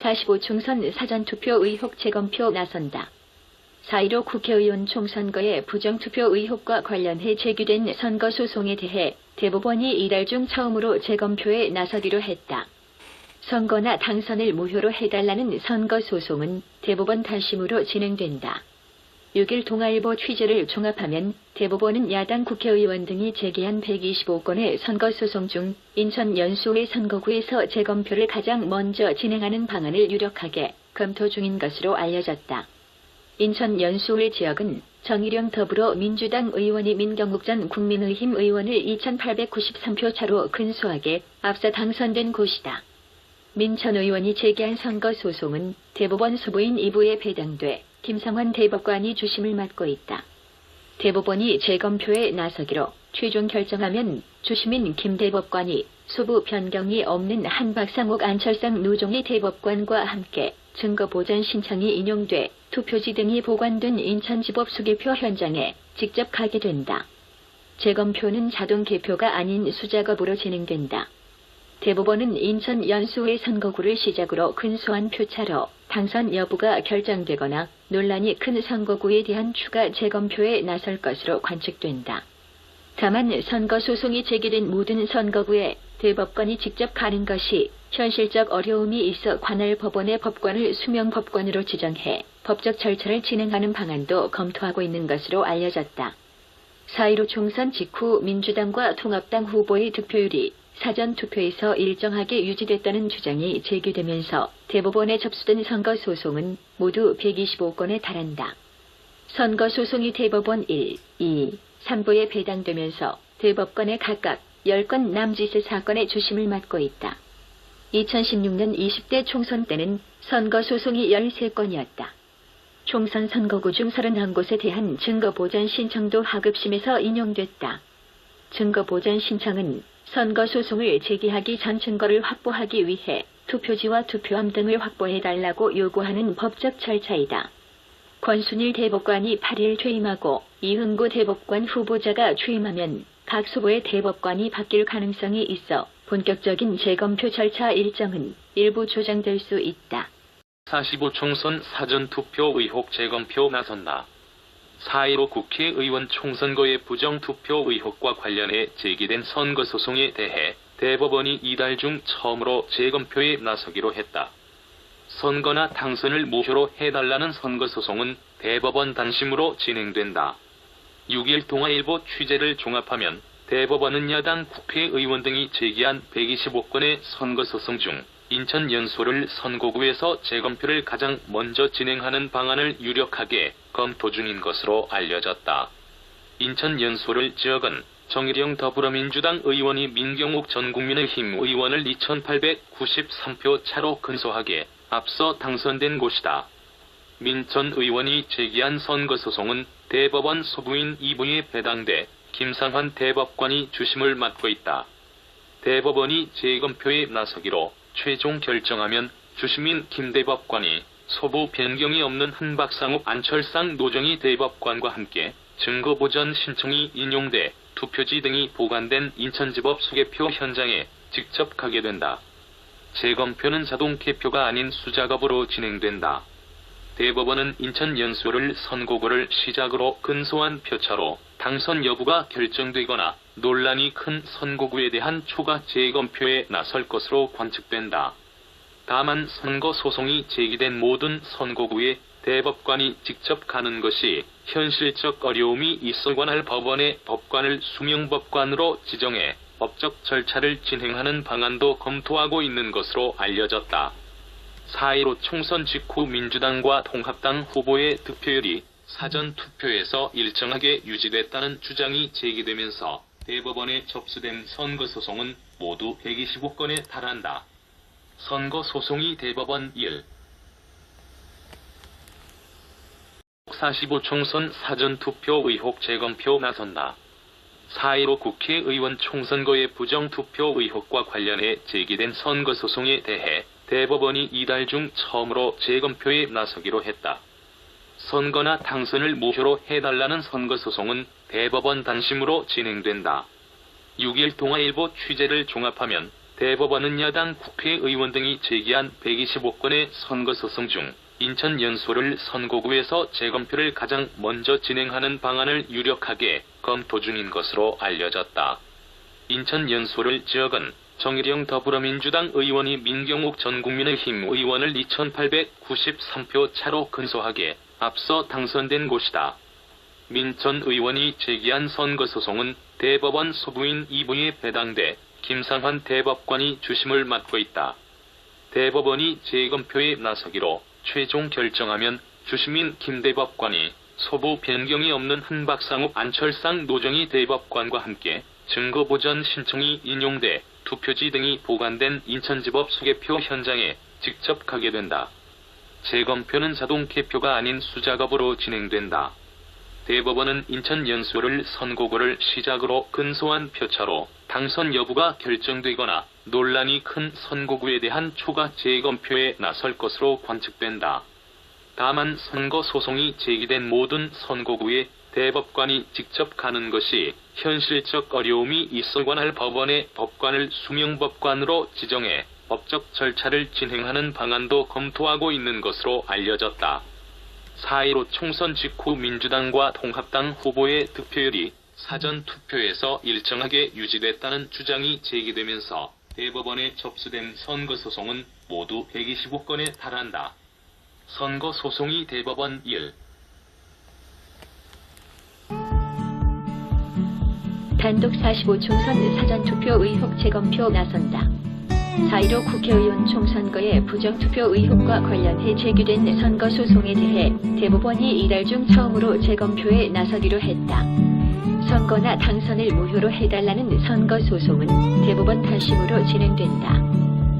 45총선 사전투표 의혹 재검표 나선다. 4.15 국회의원 총선거의 부정투표 의혹과 관련해 제기된 선거소송에 대해 대법원이 이달 중 처음으로 재검표에 나서기로 했다. 선거나 당선을 무효로 해달라는 선거소송은 대법원 단심으로 진행된다. 6일 동아일보 취재를 종합하면 대법원은 야당 국회의원 등이 제기한 125건의 선거소송 중 인천 연수회 선거구에서 재검표를 가장 먼저 진행하는 방안을 유력하게 검토 중인 것으로 알려졌다. 인천 연수회 지역은 정일영 더불어민주당 의원이 민경욱 전 국민의힘 의원을 2893표 차로 근소하게 앞서 당선된 곳이다. 민 전 의원이 제기한 선거소송은 대법원 소부인 2부에 배당돼 김상환 대법관이 주심을 맡고 있다. 대법원이 재검표에 나서기로 최종 결정하면 주심인 김 대법관이 소부 변경이 없는 한박상욱 안철상 노종희 대법관과 함께 증거보전 신청이 인용돼 투표지 등이 보관된 인천지법 수개표 현장에 직접 가게 된다. 재검표는 자동 개표가 아닌 수작업으로 진행된다. 대법원은 인천 연수회 선거구를 시작으로 근소한 표차로 당선 여부가 결정되거나 논란이 큰 선거구에 대한 추가 재검표에 나설 것으로 관측된다. 다만 선거소송이 제기된 모든 선거구에 대법관이 직접 가는 것이 현실적 어려움이 있어 관할 법원의 법관을 수명법관으로 지정해 법적 절차를 진행하는 방안도 검토하고 있는 것으로 알려졌다. 4.15 총선 직후 민주당과 통합당 후보의 득표율이 사전투표에서 일정하게 유지됐다는 주장이 제기되면서 대법원에 접수된 선거소송은 모두 125건에 달한다. 선거소송이 대법원 1, 2, 3부에 배당되면서 대법관에 각각 10건 남짓의 사건의 주심을 맡고 있다. 2016년 20대 총선 때는 선거소송이 13건이었다. 총선 선거구 중 31곳에 대한 증거보전 신청도 하급심에서 인용됐다. 증거보전 신청은 선거소송을 제기하기 전 증거를 확보하기 위해 투표지와 투표함 등을 확보해달라고 요구하는 법적 절차이다. 권순일 대법관이 8일 퇴임하고 이흥구 대법관 후보자가 취임하면 각 소부의 대법관이 바뀔 가능성이 있어 본격적인 재검표 절차 일정은 일부 조정될 수 있다. 45 총선 사전투표 의혹 재검표 나선다. 4.15 국회의원 총선거의 부정투표 의혹과 관련해 제기된 선거소송에 대해 대법원이 이달 중 처음으로 재검표에 나서기로 했다. 선거나 당선을 무효로 해달라는 선거소송은 대법원 단심으로 진행된다. 6일 동아일보 취재를 종합하면 대법원은 야당 국회의원 등이 제기한 125건의 선거소송 중 인천 연수를 선거구에서 재검표를 가장 먼저 진행하는 방안을 유력하게 검토 중인 것으로 알려졌다. 인천 연수를 지역은 정일영 더불어민주당 의원이 민경욱 전 국민의힘 의원을 2893표 차로 근소하게 앞서 당선된 곳이다. 민 전 의원이 제기한 선거소송은 대법원 소부인 2부에 배당돼 김상환 대법관이 주심을 맡고 있다. 대법원이 재검표에 나서기로 최종 결정하면 주심인 김 대법관이 소부 변경이 없는 한박상욱 안철상 노종희 대법관과 함께 증거보전 신청이 인용돼 투표지 등이 보관된 인천지법 수개표 현장에 직접 가게 된다. 재검표는 자동 개표가 아닌 수작업으로 진행된다. 대법원은 인천 연수를 선거구를 시작으로 근소한 표차로 당선 여부가 결정되거나 논란이 큰 선거구에 대한 추가 재검표에 나설 것으로 관측된다. 다만 선거 소송이 제기된 모든 선거구에 대법관이 직접 가는 것이 현실적 어려움이 있어 관할 법원의 법관을 수명법관으로 지정해 법적 절차를 진행하는 방안도 검토하고 있는 것으로 알려졌다. 4.15 총선 직후 민주당과 통합당 후보의 득표율이 사전투표에서 일정하게 유지됐다는 주장이 제기되면서 대법원에 접수된 선거소송은 모두 125건에 달한다. 선거소송이 대법원 1, 45 총선 사전투표 의혹 재검표 나선다. 4.15 국회의원 총선거의 부정투표 의혹과 관련해 제기된 선거소송에 대해 대법원이 이달 중 처음으로 재검표에 나서기로 했다. 선거나 당선을 무효로 해달라는 선거소송은 대법원 단심으로 진행된다. 6일 동아일보 취재를 종합하면 대법원은 야당 국회의원 등이 제기한 125건의 선거소송 중 인천 연수를 선거구에서 재검표를 가장 먼저 진행하는 방안을 유력하게 검토 중인 것으로 알려졌다. 인천 연수를 지역은 정일영 더불어민주당 의원이 민경욱 전 국민의힘 의원을 2893표 차로 근소하게 앞서 당선된 곳이다. 민 전 의원이 제기한 선거소송은 대법원 소부인 2부에 배당돼 김상환 대법관이 주심을 맡고 있다. 대법원이 재검표에 나서기로 최종 결정하면 주심인 김 대법관이 소부 변경이 없는 한박상욱 안철상 노정희 대법관과 함께 증거보전 신청이 인용돼 투표지 등이 보관된 인천지법 수개표 현장에 직접 가게 된다. 재검표는 자동 개표가 아닌 수작업으로 진행된다. 대법원은 인천 연수를 선거구를 시작으로 근소한 표차로 당선 여부가 결정되거나 논란이 큰 선거구에 대한 추가 재검표에 나설 것으로 관측된다. 다만 선거 소송이 제기된 모든 선거구에 대법관이 직접 가는 것이 현실적 어려움이 있어 관할 법원의 법관을 수명법관으로 지정해 법적 절차를 진행하는 방안도 검토하고 있는 것으로 알려졌다. 4.15 총선 직후 민주당과 통합당 후보의 득표율이 사전투표에서 일정하게 유지됐다는 주장이 제기되면서 대법원에 접수된 선거소송은 모두 125건에 달한다. 선거소송이 대법원 1. 단독 45총선 사전투표 의혹 재검표 나선다. 4.15 국회의원 총선거의 부정투표 의혹과 관련해 제기된 선거소송에 대해 대법원이 이달 중 처음으로 재검표에 나서기로 했다. 선거나 당선을 무효로 해달라는 선거소송은 대법원 단심으로 진행된다.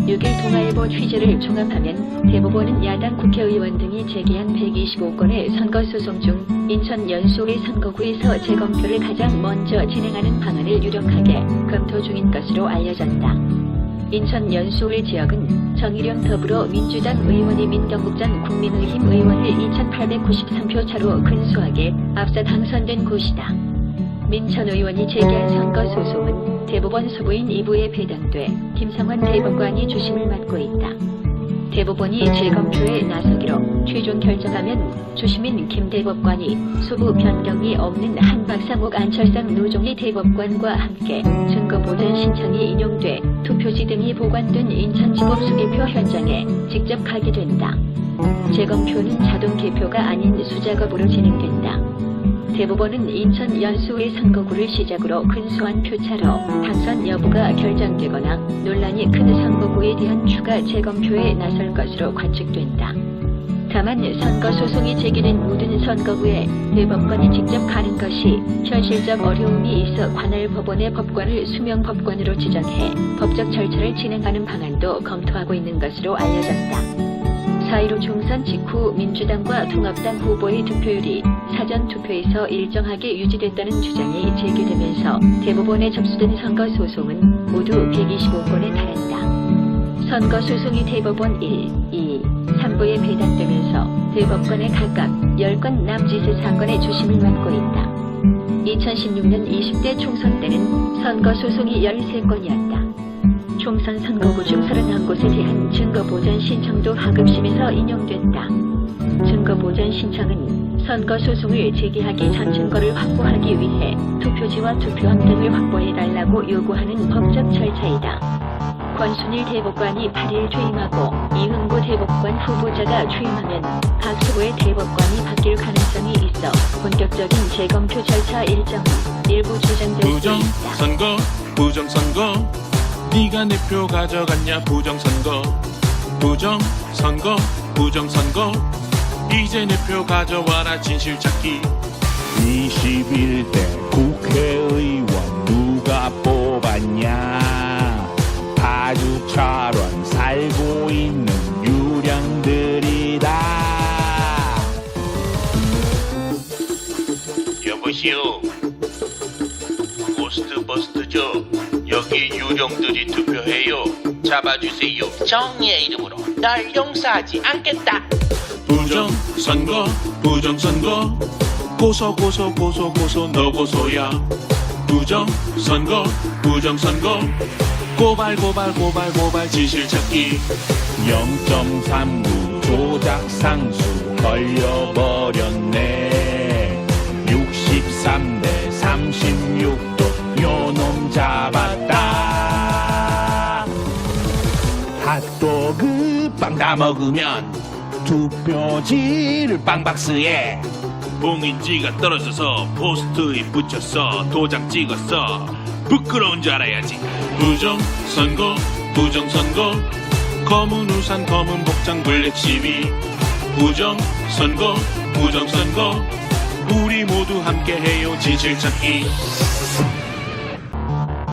6일 동아일보 취재를 종합하면 대법원은 야당 국회의원 등이 제기한 125건의 선거소송 중 인천 연수의 선거구에서 재검표를 가장 먼저 진행하는 방안을 유력하게 검토 중인 것으로 알려졌다. 인천 연수의 지역은 정일영 더불어민주당 의원이 민경욱 전 국민의힘 의원을 2893표 차로 근소하게 앞서 당선된 곳이다. 민 전 의원이 제기한 선거소송은 대법원 소부인 2부에 배당돼 김상환 대법관이 주심을 맡고 있다. 대법원이 재검표에 나서기로 최종 결정하면 주심인 김 대법관이 소부 변경이 없는 한박상욱 안철상 노정희 대법관과 함께 증거보전 신청이 인용돼 투표지 등이 보관된 인천지법 수개표 현장에 직접 가게 된다. 재검표는 자동 개표가 아닌 수작업으로 진행된다. 대법원은 인천 연수의 선거구를 시작으로 근소한 표차로 당선 여부가 결정되거나 논란이 큰 선거구에 대한 추가 재검표에 나설 것으로 관측된다. 다만 선거소송이 제기된 모든 선거구에 대법관이 직접 가는 것이 현실적 어려움이 있어 관할 법원의 법관을 수명법관으로 지정해 법적 절차를 진행하는 방안도 검토하고 있는 것으로 알려졌다. 4.15 총선 직후 민주당과 통합당 후보의 득표율이 사전투표에서 일정하게 유지됐다는 주장이 제기되면서 대법원에 접수된 선거소송은 모두 125건에 달한다. 선거소송이 대법원 1, 2, 3부에 배당되면서 대법관에 각각 10건 남짓의 사건의 주심을 맡고 있다. 2016년 20대 총선 때는 선거소송이 13건이었다. 총선 선거구 중 31곳에 대한 증거보전 신청도 하급심에서 인용됐다. 증거보전 신청은 선거소송을 제기하기 전 증거를 확보하기 위해 투표지와 투표함 등을 확보해달라고 요구하는 법적 절차이다. 권순일 대법관이 8일 퇴임하고 이흥구 대법관 후보자가 취임하면 각 후보의 대법관이 바뀔 가능성이 있어 본격적인 재검표 절차 일정은 일부 조정될 수 있다. 부정선거, 부정선거, 네가 내 표 가져갔냐 부정선거, 부정선거, 부정선거, 이제 내 표 가져와라 진실 찾기. 21대 국회의원 누가 뽑았냐? 파주처럼 살고 있는 유령들이다. 여보시오. 고스트버스트죠. 여기 유령들이 투표해요. 잡아주세요. 정의의 이름으로 날 용서하지 않겠다. 부정선거, 부정선거, 고소 고소 고소 고소 너 고소야. 부정선거, 부정선거, 고발 지실찾기 0.39 조작 상수 걸려버렸네 63대 36도 요놈 잡았다 핫도그 빵 다 먹으면 투표지를 빵박스에 봉인지가 떨어져서 포스트잇 붙였어 도장 찍었어 부끄러운 줄 알아야지 부정선거 검은 우산 검은 복장 블랙 시위 부정선거 우리 모두 함께해요 지질찾기